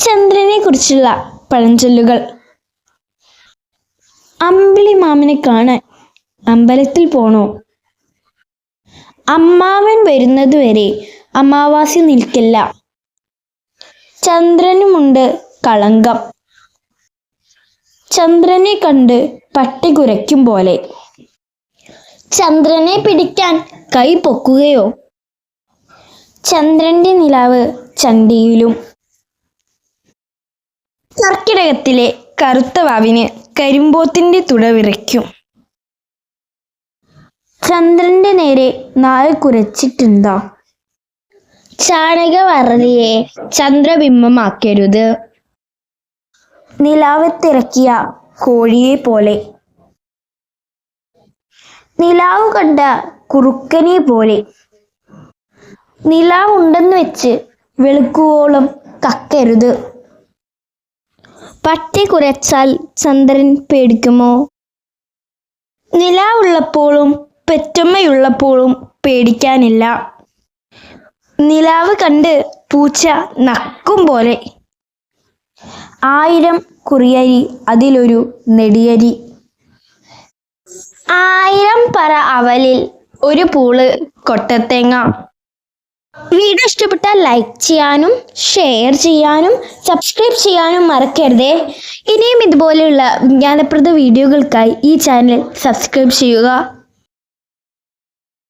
ചന്ദ്രനെ കുറിച്ചുള്ള പഴഞ്ചൊല്ലുകൾ. അമ്പിളി മാമനെ കാണാൻ അമ്പലത്തിൽ പോണോ? അമ്മാവൻ വരുന്നതുവരെ അമാവാസി നിൽക്കില്ല. ചന്ദ്രനുമുണ്ട് കളങ്കം. ചന്ദ്രനെ കണ്ട് പട്ടി കുരയ്ക്കും പോലെ. ചന്ദ്രനെ പിടിക്കാൻ കൈ പൊക്കുകയോ? ചന്ദ്രന്റെ നിലാവ് ചണ്ടിയിലും. കർക്കിടകത്തിലെ കറുത്ത വാവിന് കരിമ്പോത്തിന്റെ തുട വിറയ്ക്കും. ചന്ദ്രന്റെ നേരെ നായ കുരച്ചിട്ടുണ്ടോ? ചാണകവറളിയെ ചന്ദ്രബിംബമാക്കരുത്. നിലാവത്തിറക്കിയ കോഴിയെ പോലെ. നിലാവ് കണ്ട കുറുക്കനെ പോലെ. നിലാവുണ്ടെന്ന് വെച്ച് വെളുക്കുവോളം കക്കരുത്. പട്ടി കുരച്ചാൽ ചന്ദ്രൻ പേടിക്കുമോ? നിലാവുള്ളപ്പോഴും പെറ്റമ്മയുള്ളപ്പോഴും പേടിക്കാനില്ല. നിലാവ് കണ്ട് പൂച്ച നക്കും പോലെ. 1000 കുറിയരി അതിലൊരു നെടിയരി. 1000 പറ അവലിൽ ഒരു പൂള് കൊട്ടത്തേങ്ങ. വീഡിയോ ഇഷ്ടപ്പെട്ടാൽ ലൈക്ക് ചെയ്യാനും ഷെയർ ചെയ്യാനും സബ്സ്ക്രൈബ് ചെയ്യാനും മറക്കരുതേ. ഇനിയും ഇതുപോലെയുള്ള വിജ്ഞാനപ്രദ വീഡിയോകൾക്കായി ഈ ചാനൽ സബ്സ്ക്രൈബ് ചെയ്യുക.